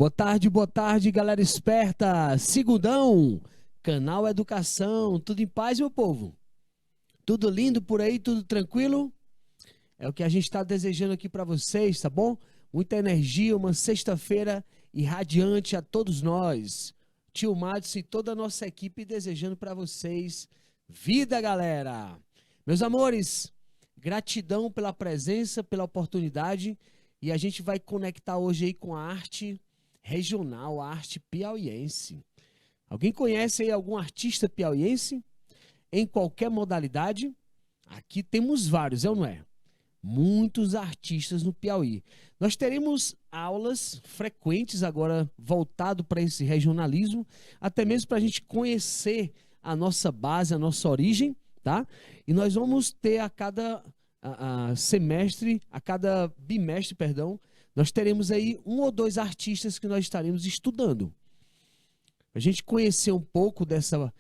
boa tarde, galera esperta. Segundão, canal Educação. Tudo em paz, meu povo? Tudo lindo por aí, tudo tranquilo? É o que a gente está desejando aqui para vocês, tá bom? Muita energia, uma sexta-feira irradiante a todos nós. Tio Madison e toda a nossa equipe desejando para vocês vida, galera. Meus amores, gratidão pela presença, pela oportunidade. E a gente vai conectar hoje aí com a arte regional, a arte piauiense. Alguém conhece aí algum artista piauiense? Em qualquer modalidade? Aqui temos vários, é ou não é? Muitos artistas no Piauí. Nós teremos aulas frequentes agora voltado para esse regionalismo, até mesmo para a gente conhecer a nossa base, a nossa origem, tá? E nós vamos ter a cada semestre, a cada bimestre, perdão, nós teremos aí um ou dois artistas que nós estaremos estudando. A gente conhecer um pouco dessa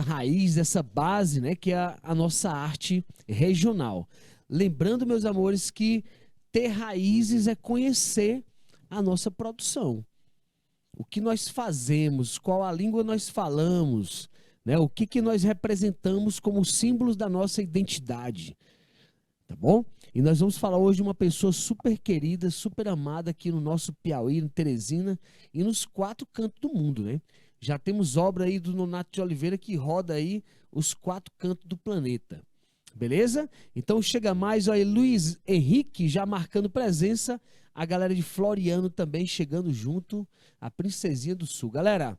raiz, dessa base, né, que é a nossa arte regional. Lembrando, meus amores, que ter raízes é conhecer a nossa produção. O que nós fazemos, qual a língua nós falamos, né, o que nós representamos como símbolos da nossa identidade. Tá bom? E nós vamos falar hoje de uma pessoa super querida, super amada aqui no nosso Piauí, no Teresina e nos 4 cantos do mundo, né? Já temos obra aí do Nonato de Oliveira que roda aí os 4 cantos do planeta. Beleza? Então chega mais, olha aí, Luiz Henrique já marcando presença, a galera de Floriano também chegando junto, a Princesinha do Sul. Galera,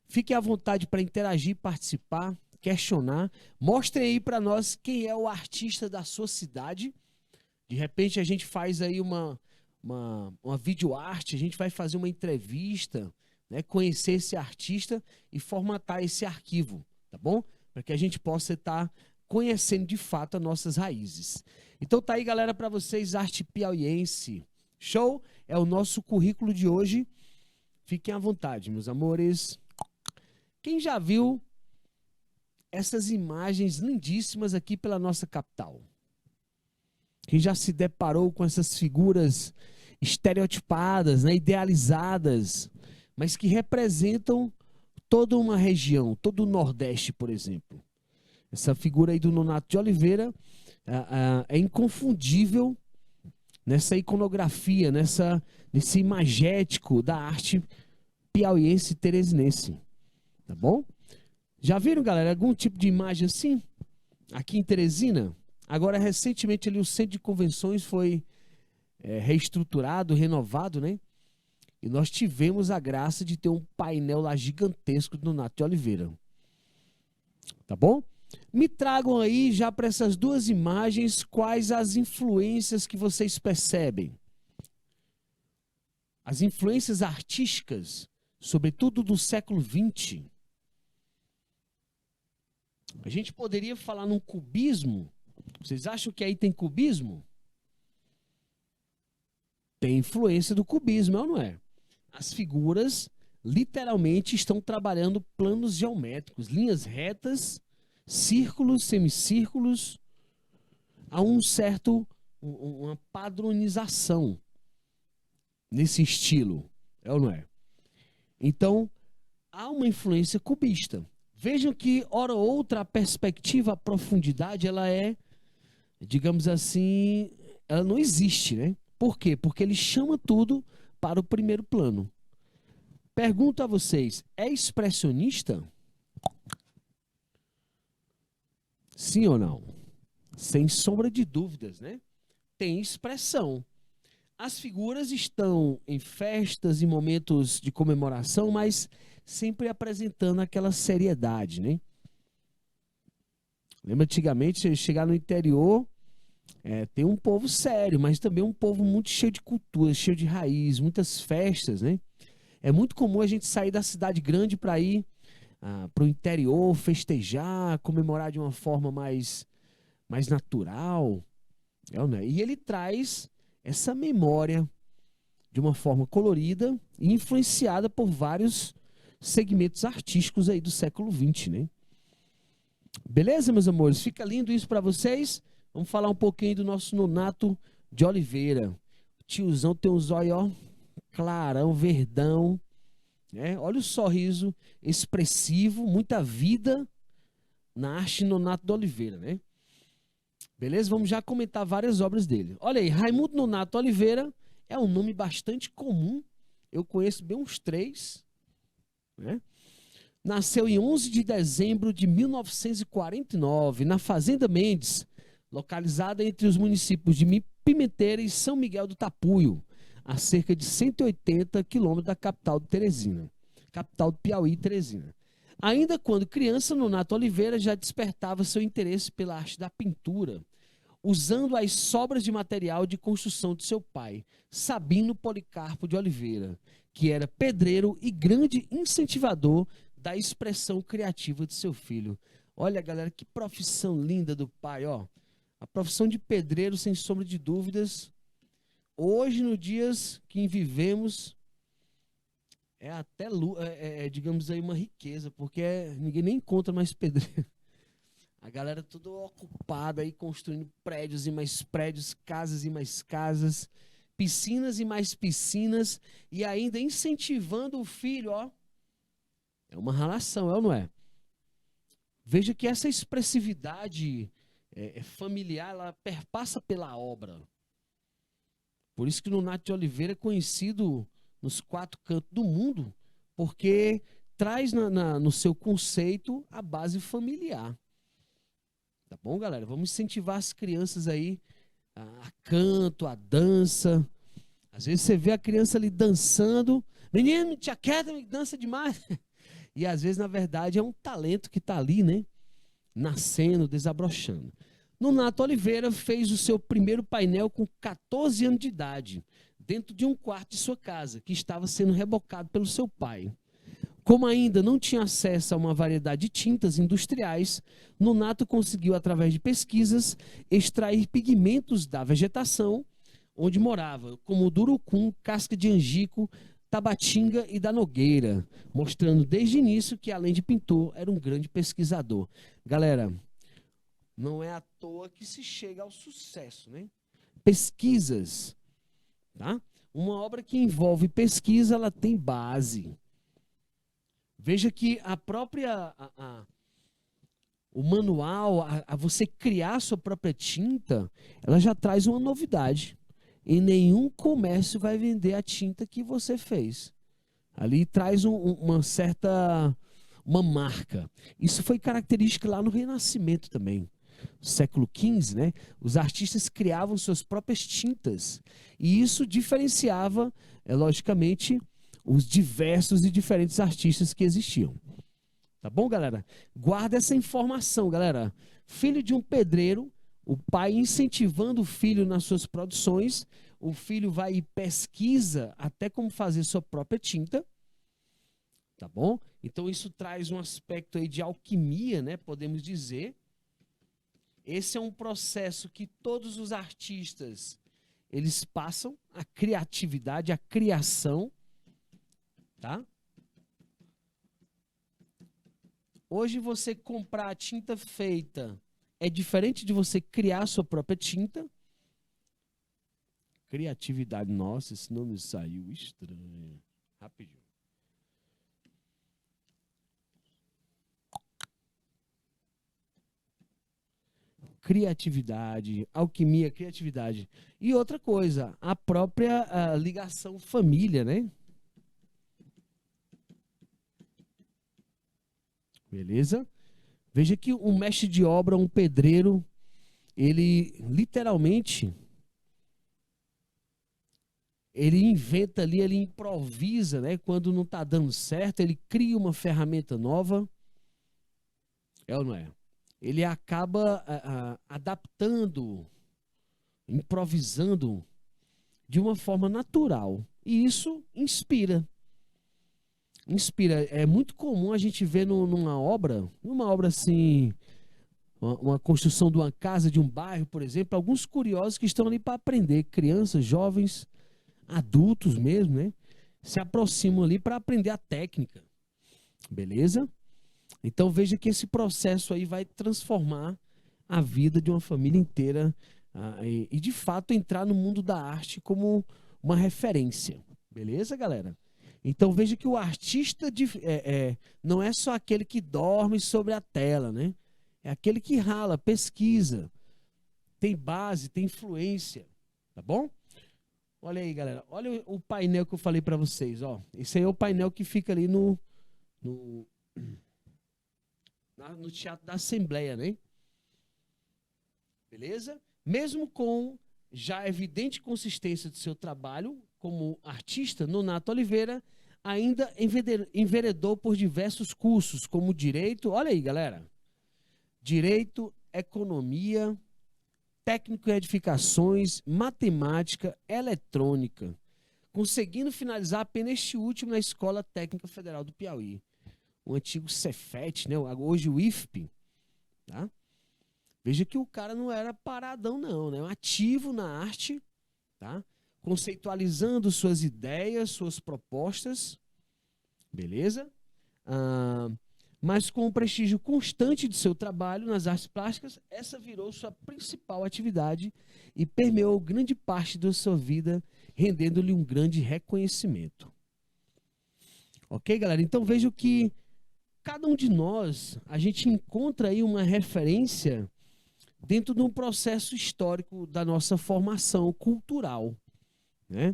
fiquem à vontade para interagir, participar, questionar. Mostrem aí para nós quem é o artista da sua cidade. De repente a gente faz aí uma videoarte, a gente vai fazer uma entrevista, né, conhecer esse artista e formatar esse arquivo, tá bom? Para que a gente possa estar conhecendo de fato as nossas raízes. Então tá aí, galera, para vocês, arte piauiense. Show? É o nosso currículo de hoje. Fiquem à vontade, meus amores. Quem já viu essas imagens lindíssimas aqui pela nossa capital? Quem já se deparou com essas figuras estereotipadas, né, idealizadas, mas que representam toda uma região, todo o Nordeste, por exemplo. Essa figura aí do Nonato de Oliveira é inconfundível nessa iconografia, nesse imagético da arte piauiense e teresinense. Tá bom? Já viram, galera, algum tipo de imagem assim? Aqui em Teresina? Agora, recentemente, ali, o centro de convenções foi reestruturado, renovado, né? E nós tivemos a graça de ter um painel lá gigantesco do Nonato de Oliveira. Tá bom? Me tragam aí, já para essas 2 imagens, quais as influências que vocês percebem. As influências artísticas, sobretudo do século XX. A gente poderia falar num cubismo. Vocês acham que aí tem cubismo? Tem influência do cubismo, não é? As figuras literalmente estão trabalhando planos geométricos, linhas retas, círculos, semicírculos, há uma padronização nesse estilo, é ou não é? Então, há uma influência cubista. Vejam que, hora ou outra, a perspectiva, a profundidade, ela é, digamos assim, ela não existe, né? Por quê? Porque ele chama tudo para o primeiro plano. Pergunto a vocês, é expressionista? Sim ou não? Sem sombra de dúvidas, né? Tem expressão. As figuras estão em festas e momentos de comemoração, mas sempre apresentando aquela seriedade, né? Lembra antigamente, você chegar no interior, tem um povo sério, mas também um povo muito cheio de cultura, cheio de raiz, muitas festas, né? É muito comum a gente sair da cidade grande para ir para o interior, festejar, comemorar de uma forma mais natural. Né? E ele traz essa memória de uma forma colorida e influenciada por vários segmentos artísticos aí do século XX, né? Beleza, meus amores? Fica lindo isso para vocês? Vamos falar um pouquinho do nosso Nonato de Oliveira. O tiozão tem um zóio, ó, clarão, verdão, né? Olha o sorriso expressivo, muita vida na arte Nonato de Oliveira, né? Beleza? Vamos já comentar várias obras dele. Olha aí, Raimundo Nonato Oliveira é um nome bastante comum. Eu conheço bem uns 3, né? Nasceu em 11 de dezembro de 1949, na Fazenda Mendes, localizada entre os municípios de Pimenteira e São Miguel do Tapuio, a cerca de 180 quilômetros da capital de Teresina, capital do Piauí, Teresina. Ainda quando criança, Nonato Oliveira já despertava seu interesse pela arte da pintura, usando as sobras de material de construção de seu pai, Sabino Policarpo de Oliveira, que era pedreiro e grande incentivador da expressão criativa de seu filho. Olha, galera, que profissão linda do pai, ó. A profissão de pedreiro, sem sombra de dúvidas, hoje, nos dias que vivemos, é até, digamos aí, uma riqueza, porque ninguém nem encontra mais pedreiro. A galera toda ocupada aí, construindo prédios e mais prédios, casas e mais casas, piscinas e mais piscinas, e ainda incentivando o filho, ó. É uma relação, é ou não é? Veja que essa expressividade familiar, ela perpassa pela obra. Por isso que Nonato de Oliveira é conhecido nos 4 cantos do mundo, porque traz no seu conceito a base familiar. Tá bom, galera? Vamos incentivar as crianças aí a canto, a dança. Às vezes você vê a criança ali dançando, menino, tia Kézia, dança demais. E às vezes, na verdade, é um talento que está ali, né? Nascendo, desabrochando. Nonato Oliveira fez o seu primeiro painel com 14 anos de idade, dentro de um quarto de sua casa, que estava sendo rebocado pelo seu pai. Como ainda não tinha acesso a uma variedade de tintas industriais, Nonato conseguiu, através de pesquisas, extrair pigmentos da vegetação onde morava, como o durucum, casca de angico, tabatinga e da nogueira, mostrando desde o início que, além de pintor, era um grande pesquisador. Galera, não é à toa que se chega ao sucesso, né? Pesquisas, tá? Uma obra que envolve pesquisa, ela tem base. Veja que a própria, o manual, você criar a sua própria tinta, ela já traz uma novidade. E nenhum comércio vai vender a tinta que você fez. Ali traz uma certa, uma marca. Isso foi característica lá no Renascimento também. No século XV, né? Os artistas criavam suas próprias tintas. E isso diferenciava, logicamente, os diversos e diferentes artistas que existiam. Tá bom, galera? Guarda essa informação, galera. Filho de um pedreiro, o pai incentivando o filho nas suas produções, o filho vai e pesquisa até como fazer sua própria tinta, tá bom? Então isso traz um aspecto aí de alquimia, né? Podemos dizer. Esse é um processo que todos os artistas, eles passam, a criatividade, a criação, tá? Hoje você comprar a tinta feita é diferente de você criar a sua própria tinta. Criatividade, nossa, esse nome saiu estranho. Rapidinho. Criatividade, alquimia, criatividade. E outra coisa, a própria ligação família, né? Beleza? Veja que um mestre de obra, um pedreiro, ele literalmente, ele inventa ali, ele improvisa, né? Quando não está dando certo, ele cria uma ferramenta nova. É ou não é? Ele acaba adaptando, improvisando de uma forma natural. E isso inspira. Inspira. É muito comum a gente ver numa obra assim, uma construção de uma casa, de um bairro, por exemplo, alguns curiosos que estão ali para aprender, crianças, jovens, adultos mesmo, né? Se aproximam ali para aprender a técnica. Beleza? Então veja que esse processo aí vai transformar a vida de uma família inteira e de fato entrar no mundo da arte como uma referência. Beleza, galera? Então veja que o artista não é só aquele que dorme sobre a tela, né? É aquele que rala, pesquisa, tem base, tem influência, tá bom? Olha aí, galera. Olha o painel que eu falei para vocês, ó. Esse aí é o painel que fica ali no, no Teatro da Assembleia, né? Beleza? Mesmo com já a evidente consistência do seu trabalho como artista, Nonato Oliveira ainda enveredou por diversos cursos, como direito, olha aí, galera. Direito, economia, técnico em edificações, matemática, eletrônica, conseguindo finalizar apenas este último na Escola Técnica Federal do Piauí, o antigo Cefet, né? Hoje o IFP, tá? Veja que o cara não era paradão não, né? Ativo na arte, tá? Conceitualizando suas ideias, suas propostas, beleza? Mas com o prestígio constante de seu trabalho nas artes plásticas, essa virou sua principal atividade e permeou grande parte da sua vida, rendendo-lhe um grande reconhecimento. Ok, galera? Então vejo que cada um de nós, a gente encontra aí uma referência dentro de um processo histórico da nossa formação cultural, né?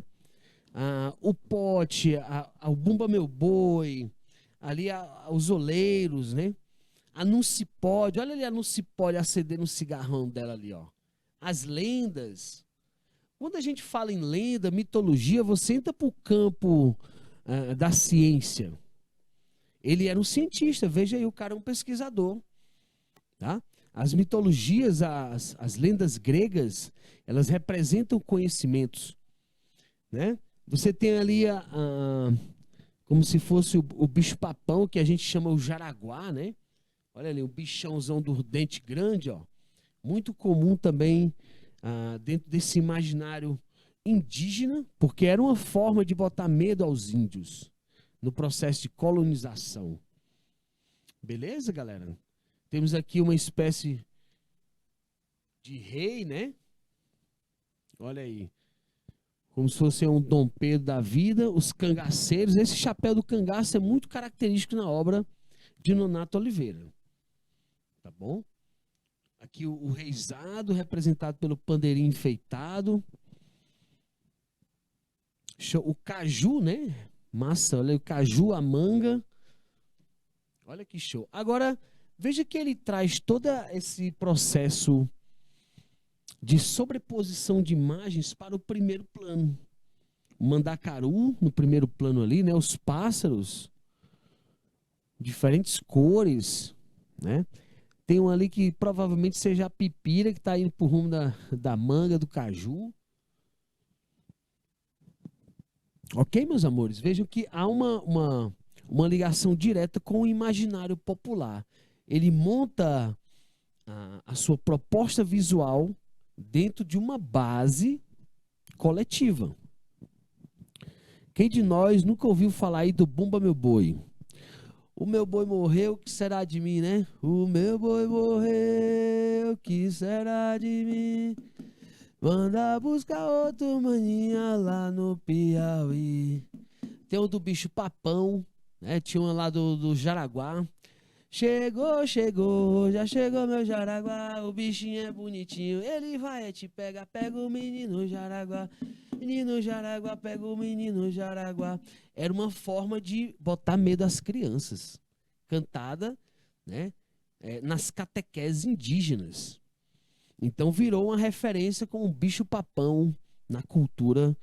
O Pote, o Bumba Meu Boi, ali os Oleiros, né? A Nuncipode, olha ali a Nuncipode acendendo um cigarrão dela ali, ó. As lendas. Quando a gente fala em lenda, mitologia, você entra para o campo da ciência. Ele era um cientista, veja aí, o cara é um pesquisador, tá? As mitologias, as lendas gregas, elas representam conhecimentos, né? Você tem ali como se fosse o bicho-papão, que a gente chama o jaraguá, né? Olha ali, o bichãozão do dente grande, ó. Muito comum também dentro desse imaginário indígena, porque era uma forma de botar medo aos índios no processo de colonização. Beleza, galera? Temos aqui uma espécie de rei, né? Olha aí. Como se fosse um Dom Pedro da vida, os cangaceiros. Esse chapéu do cangaço é muito característico na obra de Nonato Oliveira. Tá bom? Aqui o reizado, representado pelo pandeirinho enfeitado. O caju, né? Massa, olha aí, o caju, a manga. Olha que show. Agora, veja que ele traz todo esse processo de sobreposição de imagens para o primeiro plano. O mandacaru no primeiro plano ali, né? Os pássaros, diferentes cores, né? Tem um ali que provavelmente seja a pipira que está indo para o rumo da manga, do caju. Ok, meus amores? Vejam que há uma ligação direta com o imaginário popular. Ele monta a sua proposta visual dentro de uma base coletiva. Quem de nós nunca ouviu falar aí do Bumba Meu Boi? O meu boi morreu, o que será de mim, né? O meu boi morreu, o que será de mim? Manda buscar outro maninha lá no Piauí. Tem o do bicho papão, né? Tinha uma lá do Jaraguá. Chegou, chegou, já chegou meu Jaraguá. O bichinho é bonitinho, ele vai te pegar. Pega o menino Jaraguá. Menino Jaraguá, pega o menino Jaraguá. Era uma forma de botar medo às crianças. Cantada, né? Nas catequeses indígenas. Então virou uma referência com o bicho-papão na cultura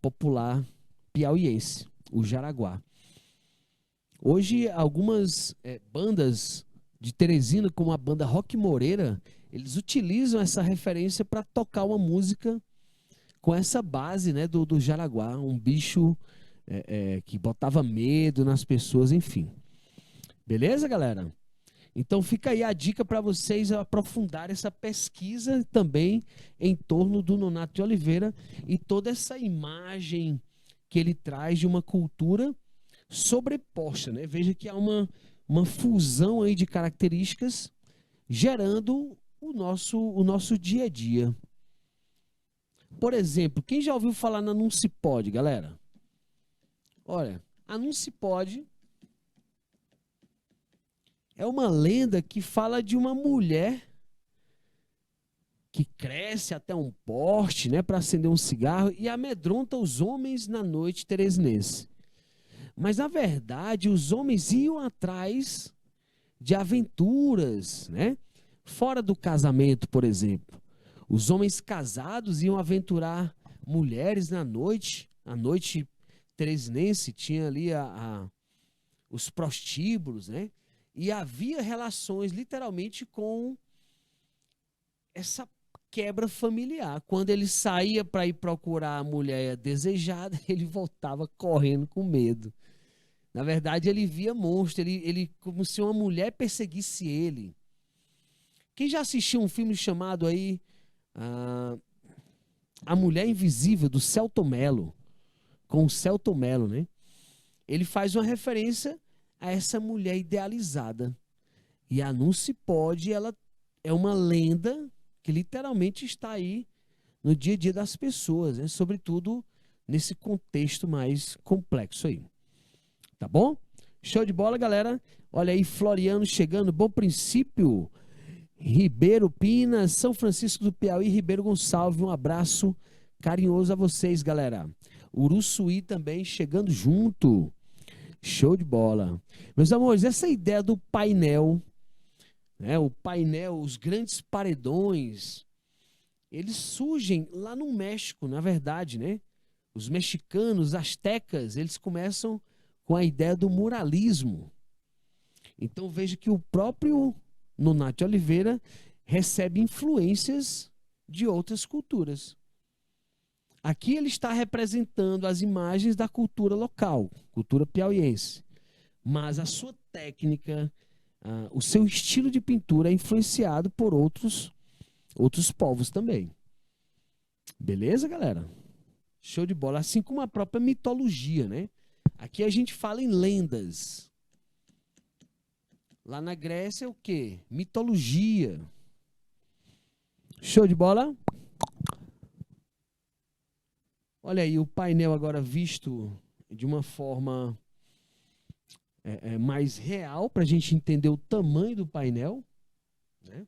popular piauiense, o Jaraguá. Hoje, algumas bandas de Teresina, como a banda Rock Moreira, eles utilizam essa referência para tocar uma música com essa base, né, do Jaraguá, um bicho que botava medo nas pessoas, enfim. Beleza, galera? Então fica aí a dica para vocês aprofundar essa pesquisa também em torno do Nonato de Oliveira e toda essa imagem que ele traz de uma cultura sobreposta, né? Veja que há uma fusão aí de características gerando o nosso dia a dia. Por exemplo, quem já ouviu falar na Nuncipode, galera? Olha, a Não Se Pode é uma lenda que fala de uma mulher que cresce até um porte, né, para acender um cigarro e amedronta os homens na noite teresinense. Mas, na verdade, os homens iam atrás de aventuras, né? Fora do casamento, por exemplo. Os homens casados iam aventurar mulheres na noite. A noite teresinense tinha ali os prostíbulos, né? E havia relações, literalmente, com essa quebra familiar. Quando ele saía para ir procurar a mulher desejada, ele voltava correndo com medo. Na verdade, ele via monstro, ele como se uma mulher perseguisse ele. Quem já assistiu um filme chamado aí ah, A Mulher Invisível, do Selton Mello, com o Selton Mello, né? Ele faz uma referência a essa mulher idealizada. E a Não Se Pode, ela é uma lenda que literalmente está aí no dia a dia das pessoas, né? Sobretudo nesse contexto mais complexo aí. Tá bom? Show de bola, galera. Olha aí, Floriano chegando. Bom Princípio, Ribeiro Pina, São Francisco do Piauí, Ribeiro Gonçalves. Um abraço carinhoso a vocês, galera. Uruçuí também chegando junto. Show de bola. Meus amores, essa ideia do painel, né? O painel, os grandes paredões, eles surgem lá no México, na verdade, né? Os mexicanos, astecas, eles começam com a ideia do muralismo. Então veja que o próprio Nonato Oliveira recebe influências de outras culturas. Aqui ele está representando as imagens da cultura local, cultura piauiense. Mas a sua técnica, o seu estilo de pintura é influenciado por outros povos também. Beleza, galera? Show de bola. Assim como a própria mitologia, né? Aqui a gente fala em lendas. Lá na Grécia é o quê? Mitologia. Show de bola? Olha aí, o painel agora visto de uma forma mais real, para a gente entender o tamanho do painel. Né?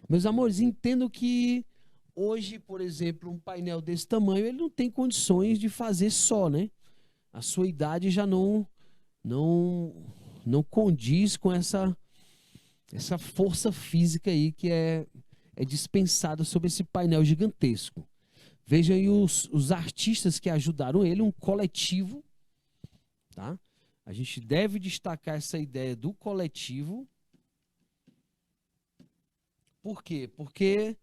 Meus amores, entendo que hoje, por exemplo, um painel desse tamanho, ele não tem condições de fazer só, né? A sua idade já não condiz com essa força física aí que é dispensada sobre esse painel gigantesco. Vejam aí os artistas que ajudaram ele, um coletivo, tá? A gente deve destacar essa ideia do coletivo. Por quê? Porque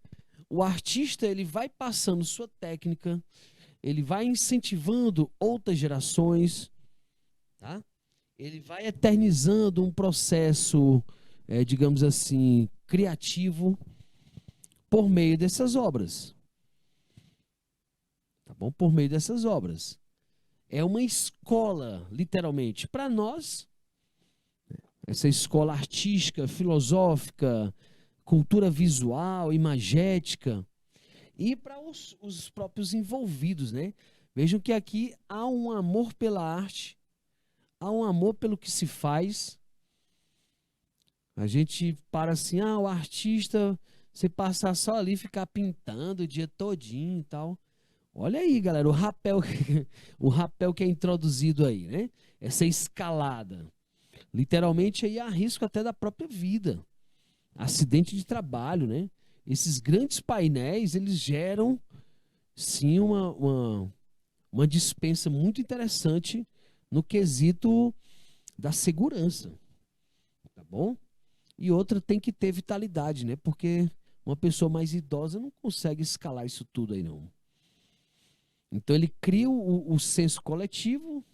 o artista ele vai passando sua técnica, ele vai incentivando outras gerações, tá? Ele vai eternizando um processo, digamos assim, criativo por meio dessas obras. Tá bom? Por meio dessas obras. É uma escola, literalmente, para nós, essa escola artística, filosófica, cultura visual, imagética, e para os próprios envolvidos, né? Vejam que aqui há um amor pela arte, há um amor pelo que se faz. A gente para assim, o artista, você passar só ali, ficar pintando o dia todinho e tal. Olha aí, galera, o rapel, o rapel que é introduzido aí, né? Essa escalada. Literalmente aí há risco até da própria vida. Acidente de trabalho, né? Esses grandes painéis, eles geram, sim, uma dispensa muito interessante no quesito da segurança, tá bom? E outra tem que ter vitalidade, né? Porque uma pessoa mais idosa não consegue escalar isso tudo aí, não. Então ele cria o senso coletivo,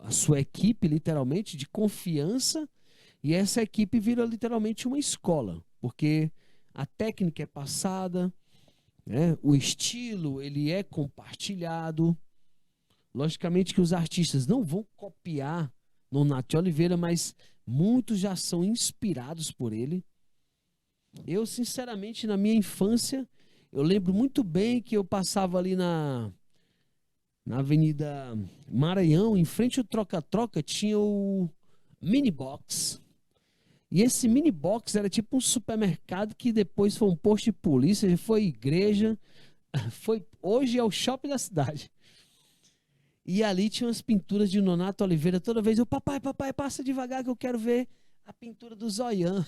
a sua equipe, literalmente, de confiança, e essa equipe vira literalmente uma escola, porque a técnica é passada, né? O estilo ele é compartilhado. Logicamente que os artistas não vão copiar Nonato Oliveira, mas muitos já são inspirados por ele. Eu, sinceramente, na minha infância, eu lembro muito bem que eu passava ali Na Avenida Maranhão, em frente ao Troca-Troca, tinha o Mini Box. E esse Mini Box era tipo um supermercado que depois foi um posto de polícia, foi igreja, hoje é o shopping da cidade. E ali tinha umas pinturas de Nonato Oliveira. Toda vez eu, papai, passa devagar que eu quero ver a pintura do zoião.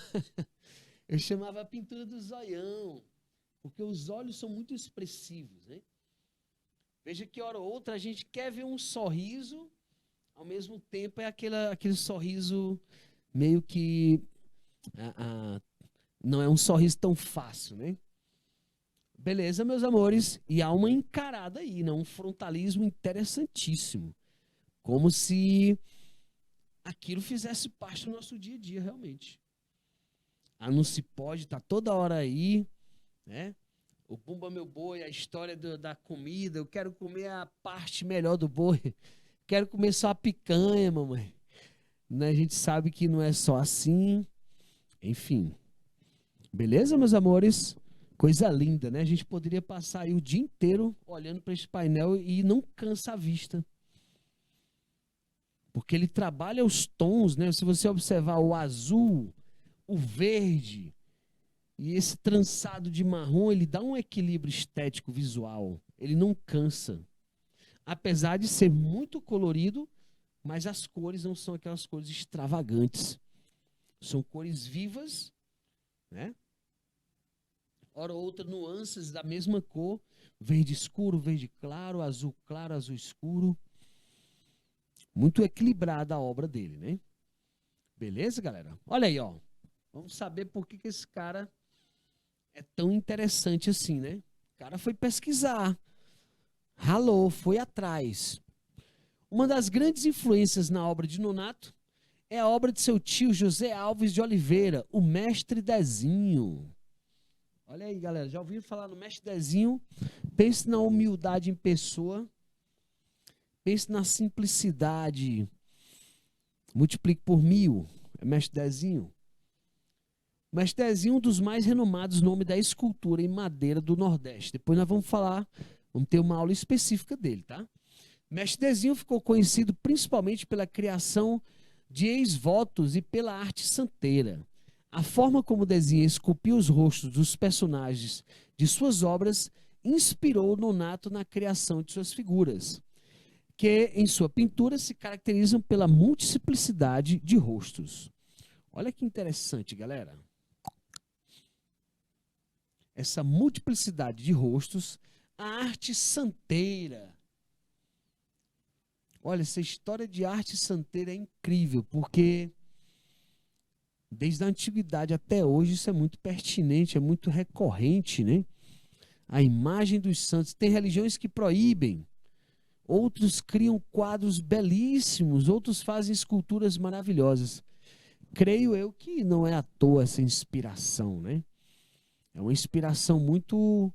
Eu chamava a pintura do zoião, porque os olhos são muito expressivos, né? Veja que hora ou outra a gente quer ver um sorriso, ao mesmo tempo é aquele sorriso meio que não é um sorriso tão fácil, né? Beleza, meus amores, e há uma encarada aí, né? Um frontalismo interessantíssimo, como se aquilo fizesse parte do nosso dia a dia realmente. A Não Se Pode tá toda hora aí, né? O Bumba Meu Boi, a história da comida, eu quero comer a parte melhor do boi, quero comer só a picanha, mamãe. Né? A gente sabe que não é só assim, enfim. Beleza, meus amores? Coisa linda, né? A gente poderia passar aí o dia inteiro olhando para esse painel e não cansa a vista. Porque ele trabalha os tons, né? Se você observar o azul, o verde e esse trançado de marrom, ele dá um equilíbrio estético visual. Ele não cansa. Apesar de ser muito colorido, mas as cores não são aquelas cores extravagantes. São cores vivas, né? Hora ou outra, nuances da mesma cor. Verde escuro, verde claro, azul escuro. Muito equilibrada a obra dele, né? Beleza, galera? Olha aí, ó. Vamos saber por que esse cara é tão interessante assim, né? O cara foi pesquisar, ralou, foi atrás. Uma das grandes influências na obra de Nonato é a obra de seu tio José Alves de Oliveira, o Mestre Dezinho. Olha aí, galera, já ouviram falar no Mestre Dezinho? Pense na humildade em pessoa, pense na simplicidade, multiplique por 1000, é Mestre Dezinho. Mestre Dezinho, um dos mais renomados nomes da escultura em madeira do Nordeste. Depois nós vamos falar, vamos ter uma aula específica dele, tá? Mestre Dezinho ficou conhecido principalmente pela criação de ex-votos e pela arte santeira. A forma como Dezinho esculpiu os rostos dos personagens de suas obras inspirou Nonato na criação de suas figuras, que em sua pintura se caracterizam pela multiplicidade de rostos. Olha que interessante, galera. Essa multiplicidade de rostos, a arte santeira. Olha, essa história de arte santeira é incrível, porque desde a antiguidade até hoje isso é muito pertinente, é muito recorrente, né? A imagem dos santos. Tem religiões que proíbem, outros criam quadros belíssimos, outros fazem esculturas maravilhosas. Creio eu que não é à toa essa inspiração, né? É uma inspiração muito,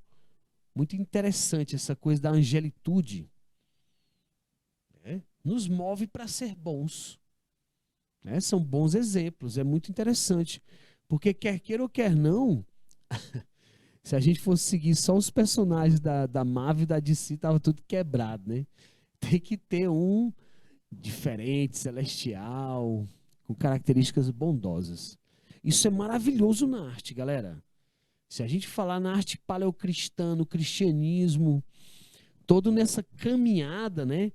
muito interessante, essa coisa da angelitude. Né? Nos move para ser bons. Né? São bons exemplos, é muito interessante. Porque quer queira ou quer não, se a gente fosse seguir só os personagens da Marvel e da DC, tava tudo quebrado, né? Tem que ter um diferente, celestial, com características bondosas. Isso é maravilhoso na arte, galera. Se a gente falar na arte paleocristã, no cristianismo, todo nessa caminhada, né,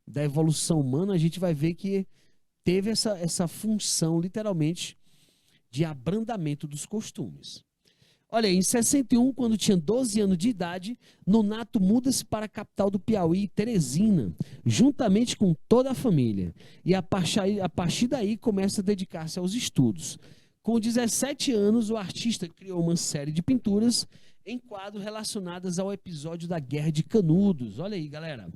da evolução humana, a gente vai ver que teve essa função, literalmente, de abrandamento dos costumes. Olha aí, em 61, quando tinha 12 anos de idade, Nonato muda-se para a capital do Piauí, Teresina, juntamente com toda a família. E a partir daí começa a dedicar-se aos estudos. Com 17 anos, o artista criou uma série de pinturas em quadros relacionadas ao episódio da Guerra de Canudos. Olha aí, galera.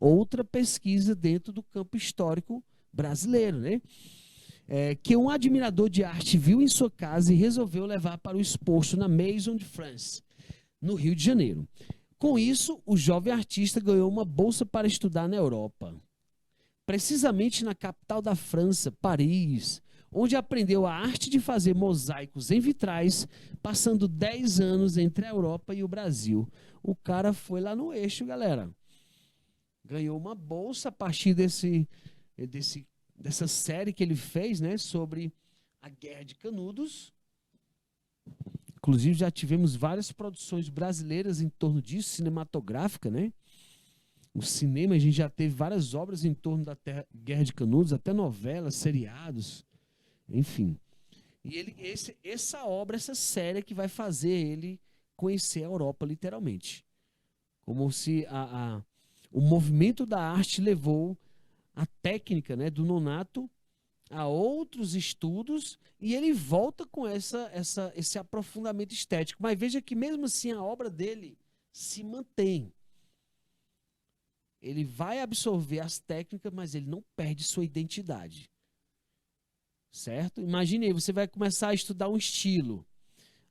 Outra pesquisa dentro do campo histórico brasileiro, né? Que um admirador de arte viu em sua casa e resolveu levar para o exposto na Maison de France, no Rio de Janeiro. Com isso, o jovem artista ganhou uma bolsa para estudar na Europa. Precisamente na capital da França, Paris, onde aprendeu a arte de fazer mosaicos em vitrais, passando 10 anos entre a Europa e o Brasil. O cara foi lá no eixo, galera. ganhou uma bolsa a partir dessa série que ele fez, né, sobre a Guerra de Canudos. Inclusive, já tivemos várias produções brasileiras em torno disso, cinematográfica, né? O cinema, a gente já teve várias obras em torno da Guerra de Canudos, até novelas, seriados, enfim. E essa obra, essa série que vai fazer ele conhecer a Europa, literalmente. Como se o movimento da arte levou a técnica, né, do Nonato a outros estudos e ele volta com esse aprofundamento estético. Mas veja que mesmo assim a obra dele se mantém. Ele vai absorver as técnicas, mas ele não perde sua identidade. Certo? Imagine aí, você vai começar a estudar um estilo.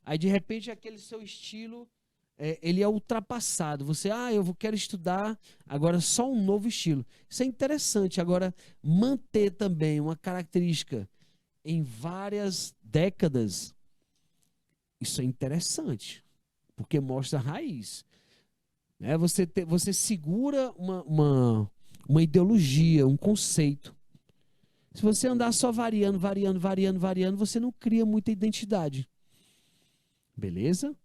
Aí, de repente, aquele seu estilo, ele é ultrapassado. Você, quero estudar agora só um novo estilo. Isso é interessante. Agora, manter também uma característica em várias décadas, isso é interessante, porque mostra a raiz. Né? Você segura uma ideologia, um conceito. Se você andar só variando, você não cria muita identidade. Beleza?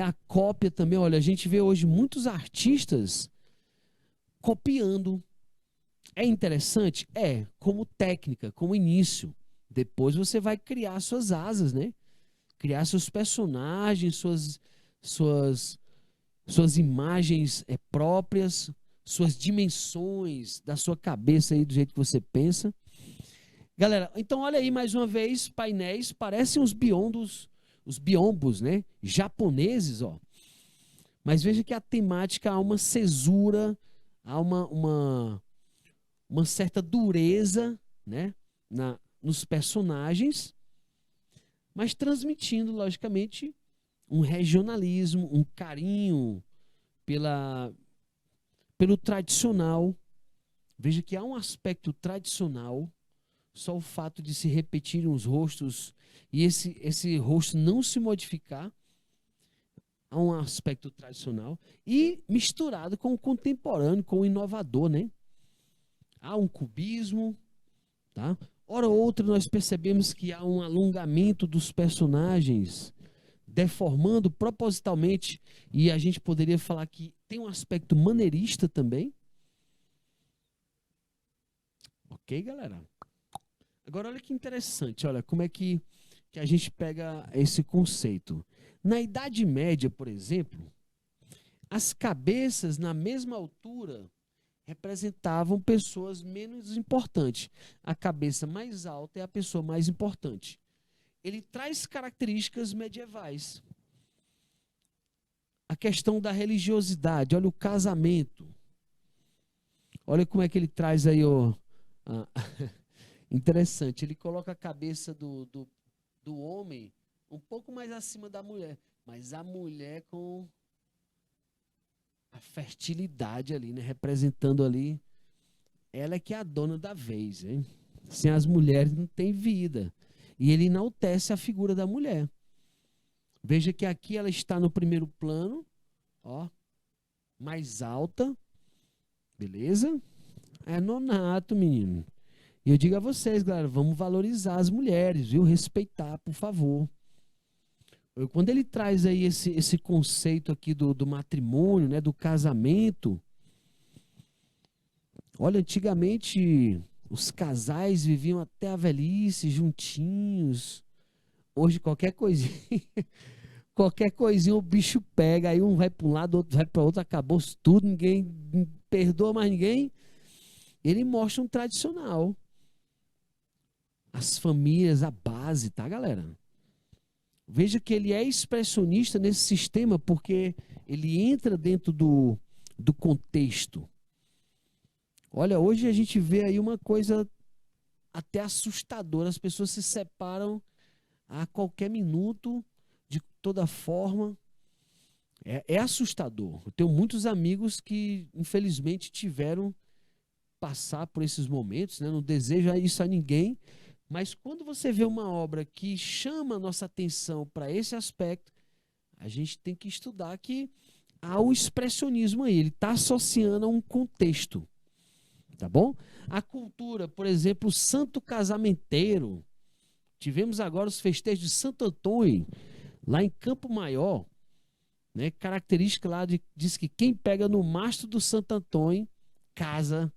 A cópia também. Olha, a gente vê hoje muitos artistas copiando. É interessante? Como técnica, como início. Depois você vai criar suas asas, né? Criar seus personagens, suas imagens próprias, suas dimensões da sua cabeça aí, do jeito que você pensa. Galera, então olha aí mais uma vez, painéis, parecem os biombos, né? Japoneses, ó. Mas veja que a temática há uma cesura, há uma certa dureza, né? Nos personagens, mas transmitindo, logicamente, um regionalismo, um carinho pelo tradicional. Veja que há um aspecto tradicional, só o fato de se repetirem os rostos e esse rosto não se modificar, há um aspecto tradicional e misturado com o contemporâneo, com o inovador, né? Há um cubismo, tá? Ora ou outra nós percebemos que há um alongamento dos personagens, deformando propositalmente, e a gente poderia falar que tem um aspecto maneirista também. Ok, galera? Agora olha que interessante, olha como é que a gente pega esse conceito. Na Idade Média, por exemplo, as cabeças na mesma altura representavam pessoas menos importantes. A cabeça mais alta é a pessoa mais importante. Ele traz características medievais. A questão da religiosidade, olha o casamento. Olha como é que ele traz aí, ó. Interessante, ele coloca a cabeça do homem um pouco mais acima da mulher, mas a mulher com a fertilidade ali, né? Representando ali, ela é que é a dona da vez, hein? Sem as mulheres não tem vida. E ele enaltece a figura da mulher. Veja que aqui ela está no primeiro plano, ó, mais alta, beleza? É Nonato, menino. E eu digo a vocês, galera, vamos valorizar as mulheres, viu? Respeitar, por favor. Quando ele traz aí esse conceito aqui do matrimônio, né, do casamento, olha, antigamente os casais viviam até a velhice juntinhos. Hoje qualquer coisinha o bicho pega, aí um vai para um lado, outro vai para outro, acabou tudo, ninguém perdoa mais ninguém. Ele mostra um tradicional. As famílias, a base, tá, galera? Veja que ele é expressionista nesse sistema porque ele entra dentro do contexto. Olha, hoje a gente vê aí uma coisa até assustadora. As pessoas se separam a qualquer minuto, de toda forma. É assustador. Eu tenho muitos amigos que, infelizmente, tiveram passar por esses momentos, né? Não desejo isso a ninguém, mas quando você vê uma obra que chama a nossa atenção para esse aspecto, a gente tem que estudar que há o expressionismo aí, ele está associando a um contexto, tá bom? A cultura, por exemplo, o santo casamenteiro. Tivemos agora os festejos de Santo Antônio, lá em Campo Maior, né? Característica lá diz que quem pega no mastro do Santo Antônio casa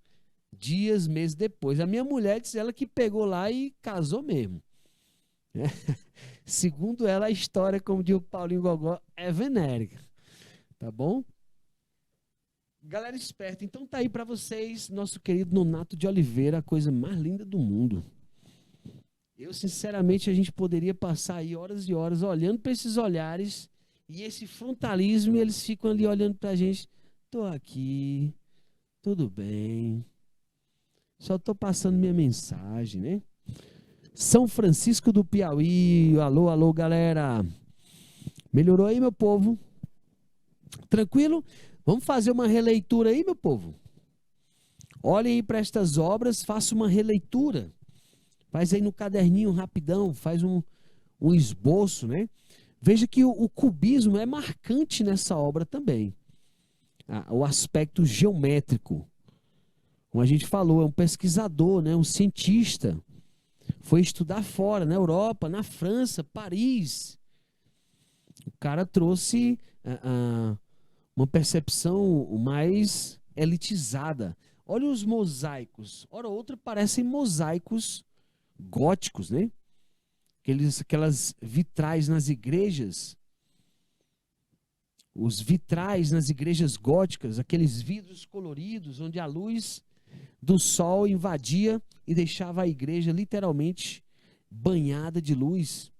dias, meses depois. A minha mulher disse ela que pegou lá e casou mesmo, né? Segundo ela, a história, como diz o Paulinho Gogó, é venérica, tá bom? Galera esperta, então tá aí para vocês, nosso querido Nonato de Oliveira, a coisa mais linda do mundo. Eu, sinceramente, a gente poderia passar aí horas e horas olhando para esses olhares e esse frontalismo, e eles ficam ali olhando para a gente. Tô aqui, tudo bem, só tô passando minha mensagem, né? São Francisco do Piauí, alô, alô, galera. Melhorou aí, meu povo? Tranquilo? Vamos fazer uma releitura aí, meu povo? Olhem aí para estas obras, faça uma releitura. Faz aí no caderninho rapidão, faz um esboço, né? Veja que o cubismo é marcante nessa obra também. O aspecto geométrico. Como a gente falou, é um pesquisador, né? Um cientista. Foi estudar fora, na Europa, na França, Paris. O cara trouxe uma percepção mais elitizada. Olha os mosaicos. Ora, outra parecem mosaicos góticos, né? Aquelas vitrais nas igrejas. Os vitrais nas igrejas góticas, aqueles vidros coloridos, onde a luz do sol invadia e deixava a igreja literalmente banhada de luz.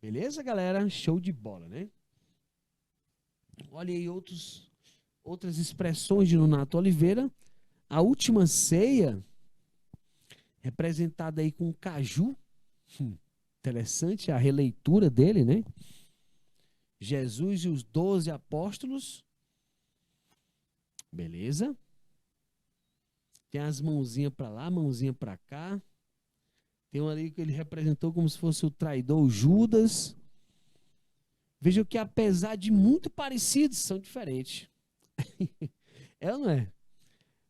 Beleza, galera? Show de bola, né? Olha aí outras expressões de Nonato Oliveira. A última ceia, representada aí com o caju. Interessante a releitura dele, né? Jesus e os 12 apóstolos. Beleza? Tem as mãozinhas para lá, mãozinha para cá. Tem um ali que ele representou como se fosse o traidor Judas. Vejam que apesar de muito parecidos, são diferentes. É ou não é?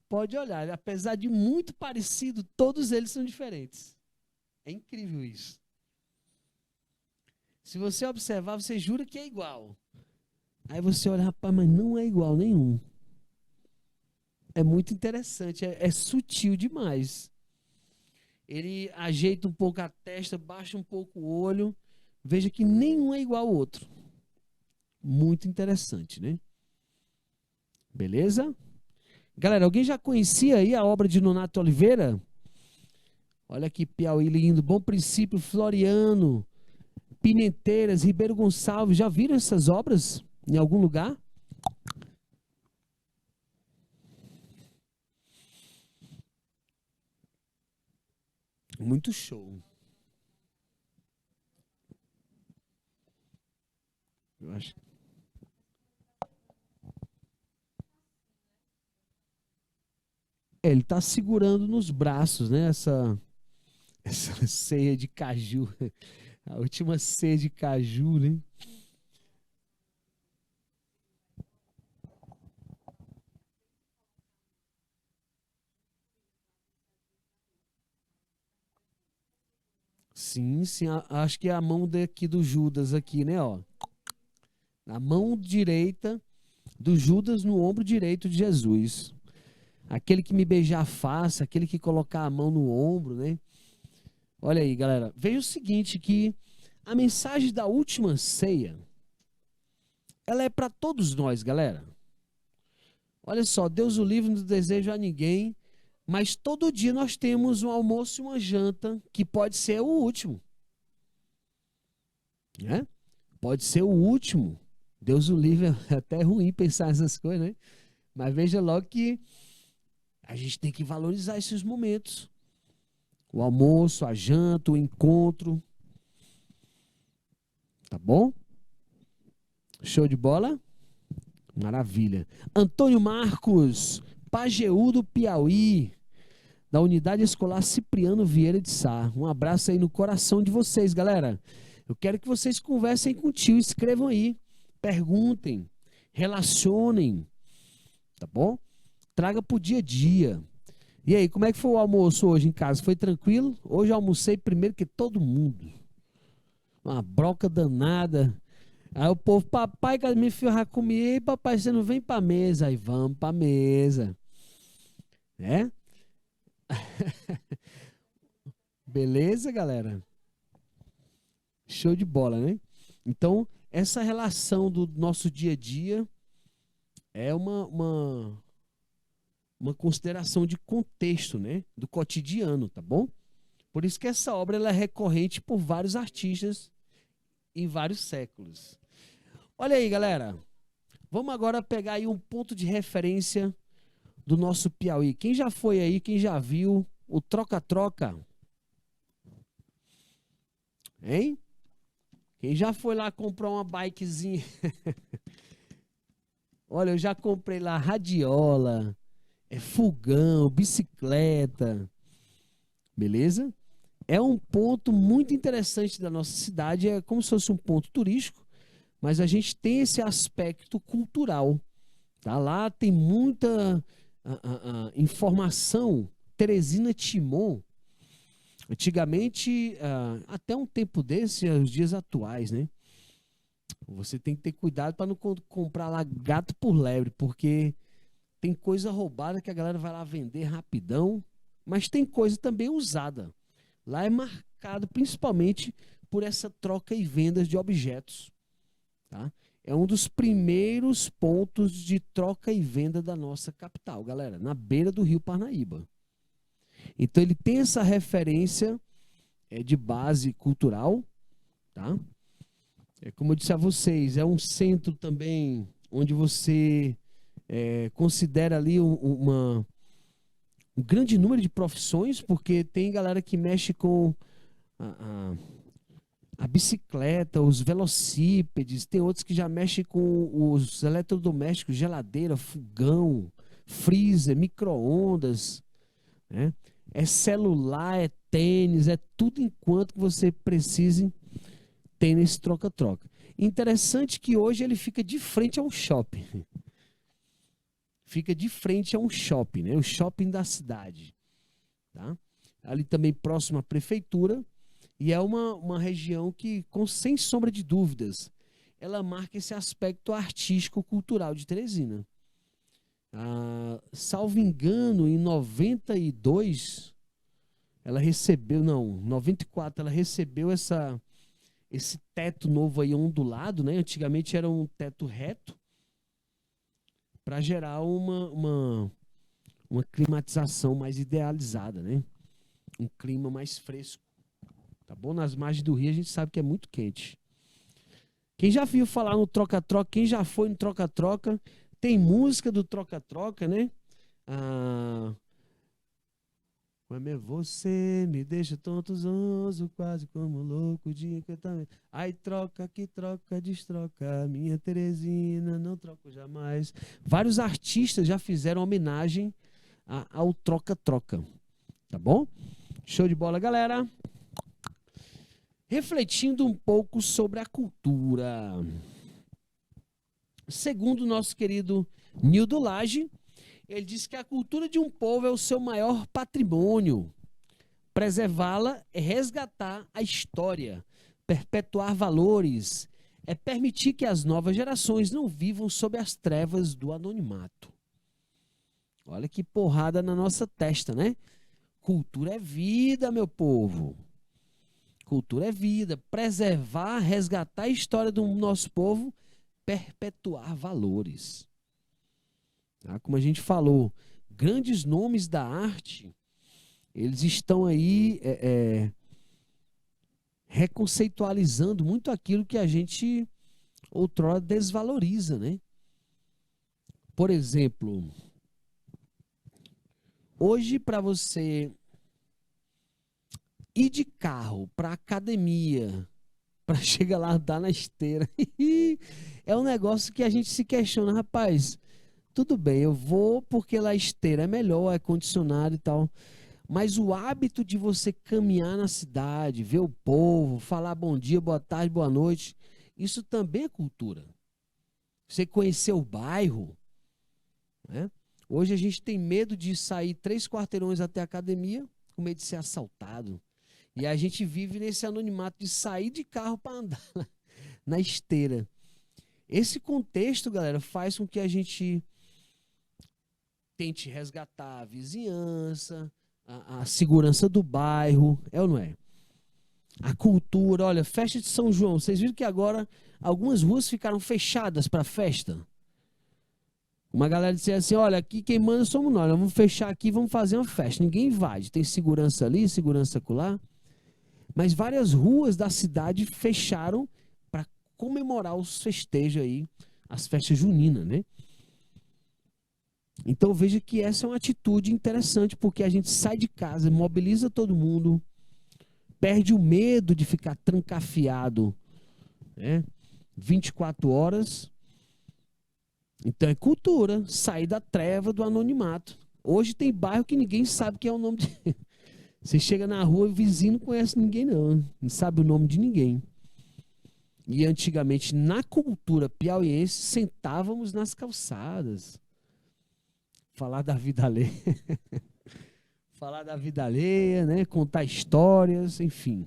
Pode olhar, apesar de muito parecido, todos eles são diferentes. É incrível isso. Se você observar, você jura que é igual. Aí você olha, rapaz, mas não é igual nenhum. É muito interessante, é sutil demais. Ele ajeita um pouco a testa, baixa um pouco o olho. Veja que nenhum é igual ao outro. Muito interessante, né? Beleza? Galera, alguém já conhecia aí a obra de Nonato Oliveira? Olha aqui, Piauí lindo, Bom Princípio, Floriano, Pimenteiras, Ribeiro Gonçalves. Já viram essas obras em algum lugar? Muito show. Eu acho. Ele está segurando nos braços, né? Essa ceia de caju. A última ceia de caju, né? Sim, sim. Acho que é a mão daqui do Judas aqui, né? Ó. A mão direita do Judas no ombro direito de Jesus. Aquele que me beijar a face, aquele que colocar a mão no ombro, né? Olha aí, galera. Veja o seguinte, que a mensagem da última ceia, ela é para todos nós, galera. Olha só, Deus o livre não deseja a ninguém, mas todo dia nós temos um almoço e uma janta que pode ser o último, né? Pode ser o último. Deus o livre, é até ruim pensar essas coisas, né? Mas veja logo que a gente tem que valorizar esses momentos. O almoço, a janta, o encontro. Tá bom? Show de bola? Maravilha. Antônio Marcos, Pajeú do Piauí, da Unidade Escolar Cipriano Vieira de Sá. Um abraço aí no coração de vocês, galera. Eu quero que vocês conversem com o tio, escrevam aí, perguntem. Relacionem, tá bom? Traga pro dia a dia. E aí, como é que foi o almoço hoje em casa? Foi tranquilo? Hoje eu almocei primeiro que todo mundo. Uma broca danada. Aí o povo, papai, cadê meu filho vai comer? Ei, papai, você não vem pra mesa? Aí vamos pra mesa. É? Beleza, galera? Show de bola, né? Então, essa relação do nosso dia a dia é uma consideração de contexto, né? Do cotidiano, tá bom? Por isso que essa obra ela é recorrente por vários artistas em vários séculos. Olha aí, galera. Vamos agora pegar aí um ponto de referência do nosso Piauí. Quem já foi aí, quem já viu o troca-troca? Hein? Quem já foi lá comprar uma bikezinha? Olha, eu já comprei lá radiola, fogão, bicicleta, beleza? É um ponto muito interessante da nossa cidade, é como se fosse um ponto turístico, mas a gente tem esse aspecto cultural, tá? Lá tem muita informação. Teresina Timon, antigamente, até um tempo desse, os dias atuais, né? Você tem que ter cuidado para não comprar lá gato por lebre, porque tem coisa roubada que a galera vai lá vender rapidão, mas tem coisa também usada. Lá é marcado principalmente por essa troca e venda de objetos, tá? É um dos primeiros pontos de troca e venda da nossa capital, galera, na beira do Rio Parnaíba. Então ele tem essa referência de base cultural, tá? Como eu disse a vocês, é um centro também onde você considera ali um grande número de profissões, porque tem galera que mexe com a, a bicicleta, os velocípedes, tem outros que já mexem com os eletrodomésticos, geladeira, fogão, freezer, micro-ondas, né? É celular, é tênis, é tudo enquanto você precise ter nesse troca-troca. Interessante que hoje ele fica de frente ao shopping. Fica de frente a um shopping, né? O shopping da cidade, tá? Ali também próximo à prefeitura, e é uma região que, sem sombra de dúvidas, ela marca esse aspecto artístico-cultural de Teresina. Salvo engano, em 92, ela recebeu, não, 94, ela recebeu esse teto novo aí ondulado, né? Antigamente era um teto reto, para gerar uma climatização mais idealizada, né? Um clima mais fresco, tá bom? Nas margens do rio a gente sabe que é muito quente. Quem já viu falar no troca-troca, quem já foi no troca-troca, tem música do troca-troca, né? Você me deixa tonto, zonzo, quase como louco de encantamento. Aí troca, que troca, destroca, minha Teresina, não troco jamais. Vários artistas já fizeram homenagem ao troca-troca, tá bom? Show de bola, galera. Refletindo um pouco sobre a cultura. Segundo o nosso querido Nildo Lage, ele diz que a cultura de um povo é o seu maior patrimônio. Preservá-la é resgatar a história, perpetuar valores, é permitir que as novas gerações não vivam sob as trevas do anonimato. Olha que porrada na nossa testa, né? Cultura é vida, meu povo. Cultura é vida. Preservar, resgatar a história do nosso povo, perpetuar valores. Tá? Como a gente falou, grandes nomes da arte, eles estão aí reconceitualizando muito aquilo que a gente outrora desvaloriza, né? Por exemplo, hoje para você ir de carro para academia, para chegar lá andar na esteira, é um negócio que a gente se questiona, rapaz. Tudo bem, eu vou porque lá a esteira é melhor, é condicionado e tal. Mas o hábito de você caminhar na cidade, ver o povo, falar bom dia, boa tarde, boa noite, isso também é cultura. você conhecer o bairro, né? Hoje a gente tem medo de sair 3 quarteirões até a academia, com medo de ser assaltado. E a gente vive nesse anonimato de sair de carro para andar na esteira. Esse contexto, galera, faz com que a gente tente resgatar a vizinhança, a segurança do bairro, é ou não é? A cultura, olha, festa de São João. Vocês viram que agora algumas ruas ficaram fechadas para festa? Uma galera disse assim, olha, aqui quem manda somos nós vamos fechar aqui, vamos fazer uma festa. Ninguém invade, tem segurança ali, segurança acolá. Mas várias ruas da cidade fecharam para comemorar os festejos aí, as festas juninas, né? Então veja que essa é uma atitude interessante, porque a gente sai de casa, mobiliza todo mundo, perde o medo de ficar trancafiado, né? 24 horas. Então é cultura, sair da treva, do anonimato. Hoje tem bairro que ninguém sabe quem é o nome de... Você chega na rua e o vizinho não conhece ninguém não sabe o nome de ninguém. E antigamente, na cultura piauiense, sentávamos nas calçadas. Falar da vida alheia. Falar da vida alheia, né? Contar histórias, enfim.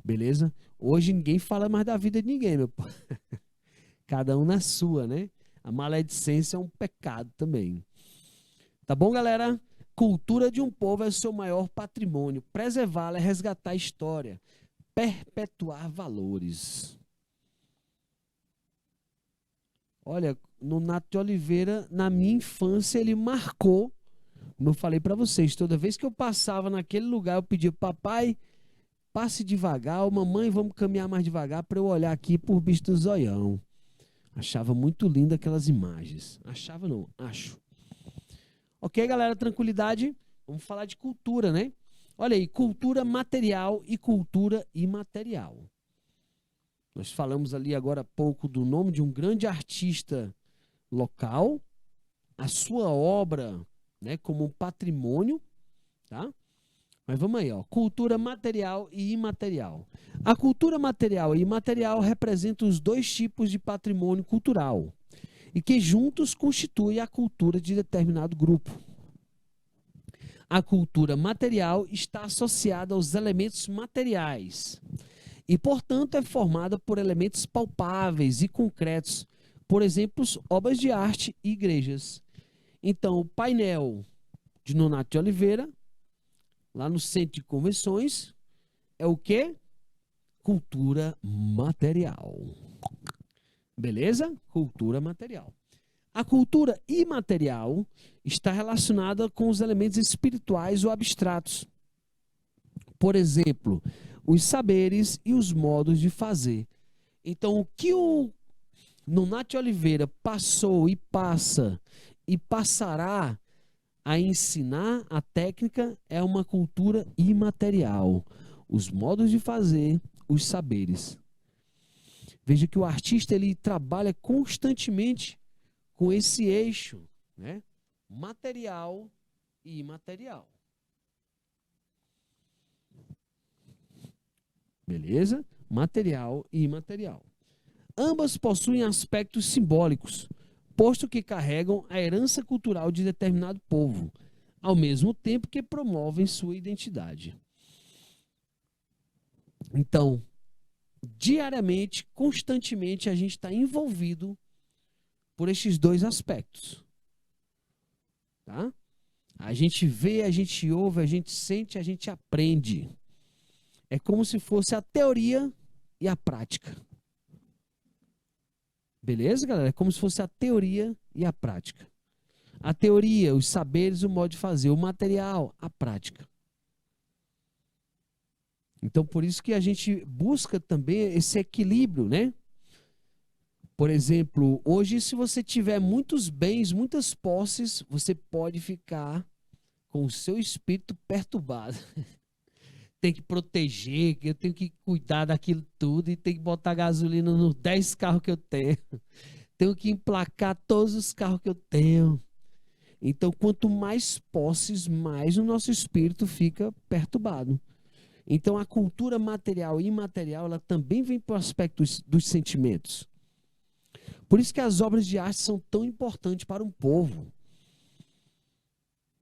Beleza? Hoje ninguém fala mais da vida de ninguém, meu pai. Cada um na sua, né? A maledicência é um pecado também. Tá bom, galera? Cultura de um povo é o seu maior patrimônio. Preservá-la é resgatar a história. Perpetuar valores. Olha, no Nato de Oliveira, na minha infância, ele marcou, como eu falei para vocês, toda vez que eu passava naquele lugar, eu pedia, papai, passe devagar, ou mamãe, vamos caminhar mais devagar para eu olhar aqui por bicho do zoião. Achava muito linda aquelas imagens. Achava não, acho. Ok, galera, tranquilidade? Vamos falar de cultura, né? Olha aí, cultura material e cultura imaterial. Nós falamos ali agora há pouco do nome de um grande artista local, a sua obra, né, como um patrimônio, tá? Mas vamos aí, ó, cultura material e imaterial. A cultura material e imaterial representam os dois tipos de patrimônio cultural e que juntos constituem a cultura de determinado grupo. A cultura material está associada aos elementos materiais e, portanto, é formada por elementos palpáveis e concretos, por exemplo, obras de arte e igrejas. Então, o painel de Nonato de Oliveira, lá no Centro de Convenções, é o quê? Cultura material. Beleza? Cultura material. A cultura imaterial está relacionada com os elementos espirituais ou abstratos. Por exemplo, os saberes e os modos de fazer. Então, o que o Nonato de Oliveira passou e passa e passará a ensinar a técnica é uma cultura imaterial. Os modos de fazer, os saberes. Veja que o artista ele trabalha constantemente com esse eixo, né? Material e imaterial. Beleza? Material e imaterial. Ambas possuem aspectos simbólicos, posto que carregam a herança cultural de determinado povo, ao mesmo tempo que promovem sua identidade. Então, diariamente, constantemente, a gente está envolvido por estes dois aspectos. Tá? A gente vê, a gente ouve, a gente sente, a gente aprende. É como se fosse a teoria e a prática. Beleza, galera? É como se fosse a teoria e a prática. A teoria, os saberes, o modo de fazer. O material, a prática. Então, por isso que a gente busca também esse equilíbrio, né? Por exemplo, hoje, se você tiver muitos bens, muitas posses, você pode ficar com o seu espírito perturbado. Tem que proteger, eu tenho que cuidar daquilo tudo e tem que botar gasolina nos 10 carros que eu tenho. Tenho que emplacar todos os carros que eu tenho. Então, quanto mais posses, mais o nosso espírito fica perturbado. Então, a cultura material e imaterial, ela também vem para o aspecto dos sentimentos. Por isso que as obras de arte são tão importantes para um povo,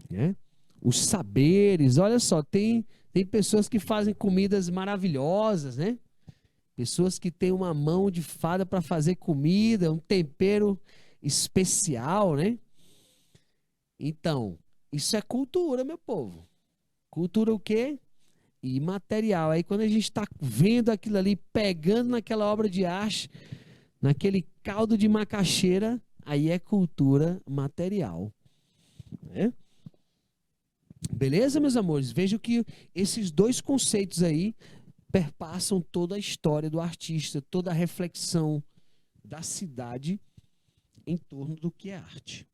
né? Os saberes, olha só, tem pessoas que fazem comidas maravilhosas, né? Pessoas que têm uma mão de fada para fazer comida, um tempero especial, né? Então, isso é cultura, meu povo. Cultura o quê? Imaterial. Aí quando a gente está vendo aquilo ali, pegando naquela obra de arte, naquele caldo de macaxeira, aí é cultura material, né? Beleza, meus amores? Vejo que esses dois conceitos aí perpassam toda a história do artista, toda a reflexão da cidade em torno do que é arte.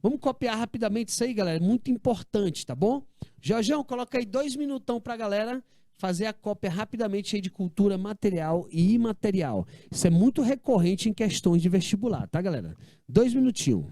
Vamos copiar rapidamente isso aí, galera. Muito importante, tá bom? Jorjão, coloca aí 2 minutão pra galera fazer a cópia rapidamente aí de cultura material e imaterial. Isso é muito recorrente em questões de vestibular, tá, galera? 2 minutinhos.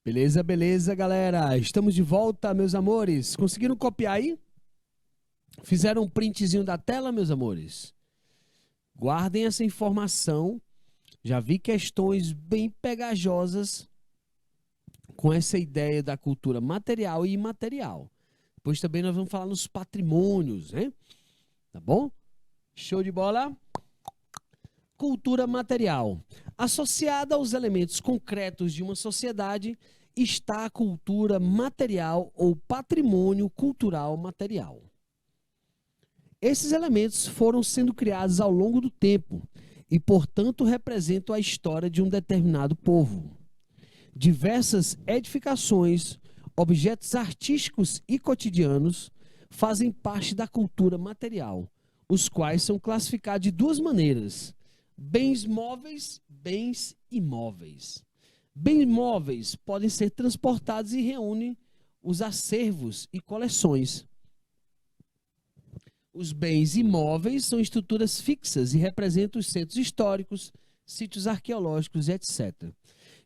Beleza, beleza, galera. Estamos de volta, meus amores. Conseguiram copiar aí? Fizeram um printzinho da tela, meus amores? Guardem essa informação. Já vi questões bem pegajosas com essa ideia da cultura material e imaterial. Depois também nós vamos falar nos patrimônios, né? Tá bom? Show de bola? Cultura material. Associada aos elementos concretos de uma sociedade está a cultura material ou patrimônio cultural material. Esses elementos foram sendo criados ao longo do tempo e, portanto, representam a história de um determinado povo. Diversas edificações, objetos artísticos e cotidianos fazem parte da cultura material, os quais são classificados de duas maneiras: bens móveis, bens imóveis. Bens móveis podem ser transportados e reúnem os acervos e coleções. Os bens imóveis são estruturas fixas e representam os centros históricos, sítios arqueológicos, etc.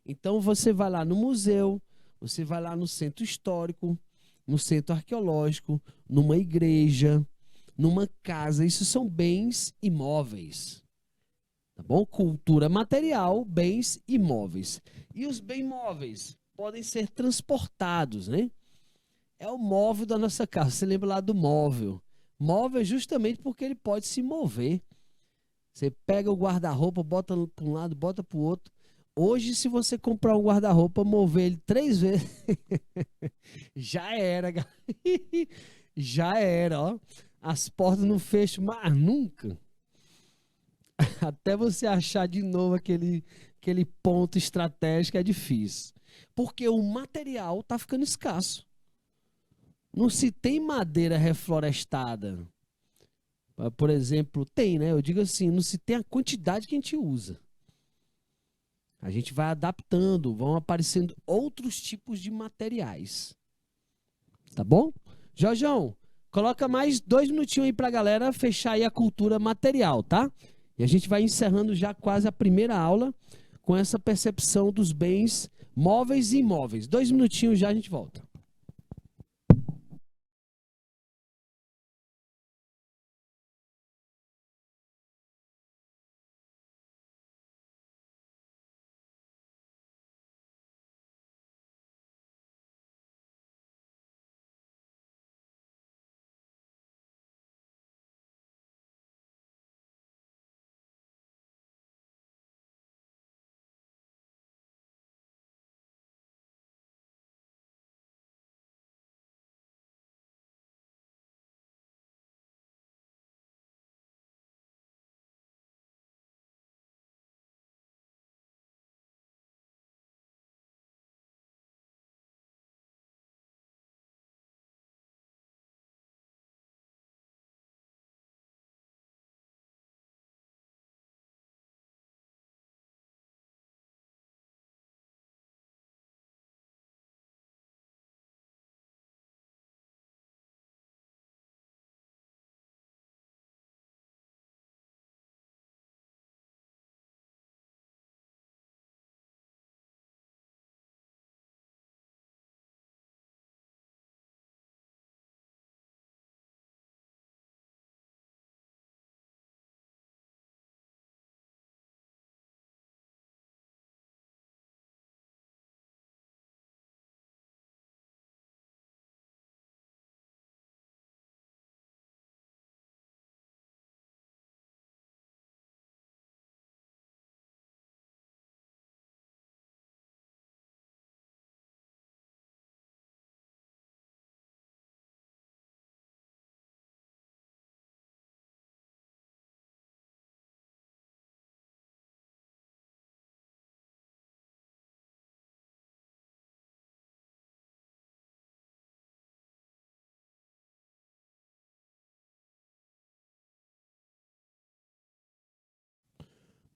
Então você vai lá no museu, você vai lá no centro histórico, no centro arqueológico, numa igreja, numa casa. Isso são bens imóveis. Tá bom? Cultura material, bens imóveis. E os bens móveis podem ser transportados, né? É o móvel da nossa casa. Você lembra lá do móvel? Móvel é justamente porque ele pode se mover. Você pega o guarda-roupa, bota para um lado, bota para o outro. Hoje, se você comprar um guarda-roupa, mover ele 3 vezes, já era, galera. Já era, ó. As portas não fecham mais nunca. Até você achar de novo aquele ponto estratégico é difícil. Porque o material está ficando escasso. Não se tem madeira reflorestada. Por exemplo, tem, né? Eu digo assim, não se tem a quantidade que a gente usa. A gente vai adaptando, vão aparecendo outros tipos de materiais. Tá bom? Jorjão, coloca mais 2 minutinhos aí pra galera fechar aí a cultura material, tá? E a gente vai encerrando já quase a primeira aula com essa percepção dos bens móveis e imóveis. 2 minutinhos já a gente volta.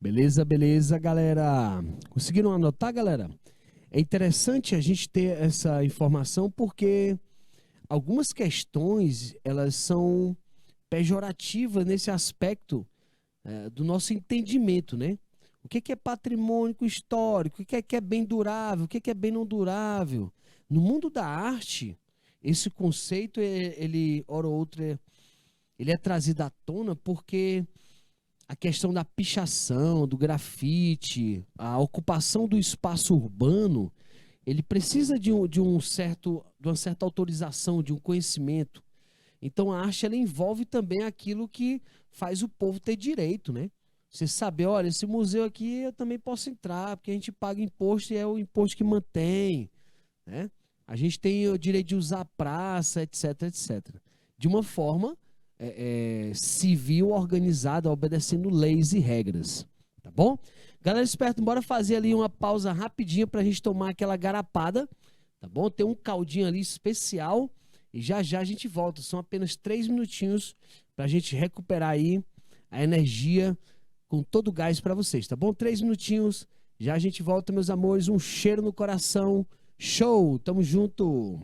Beleza, beleza, galera. Conseguiram anotar, galera? É interessante a gente ter essa informação porque algumas questões, elas são pejorativas nesse aspecto do nosso entendimento, né? O que é patrimônio histórico? O que é bem durável? O que é bem não durável? No mundo da arte, esse conceito, ele, ora ou outra, ele é trazido à tona porque a questão da pichação, do grafite, a ocupação do espaço urbano, ele precisa de uma certa autorização, de um conhecimento. Então a arte ela envolve também aquilo que faz o povo ter direito, né? Você saber, olha, esse museu aqui eu também posso entrar, porque a gente paga imposto e é o imposto que mantém, né? A gente tem o direito de usar a praça, etc, etc. De uma forma civil, organizada, obedecendo leis e regras, tá bom? Galera esperta, bora fazer ali uma pausa rapidinha para a gente tomar aquela garapada, tá bom? Tem um caldinho ali especial e já já a gente volta. São apenas 3 minutinhos para a gente recuperar aí a energia com todo o gás para vocês, tá bom? 3 minutinhos, já a gente volta, meus amores. Um cheiro no coração. Show, tamo junto.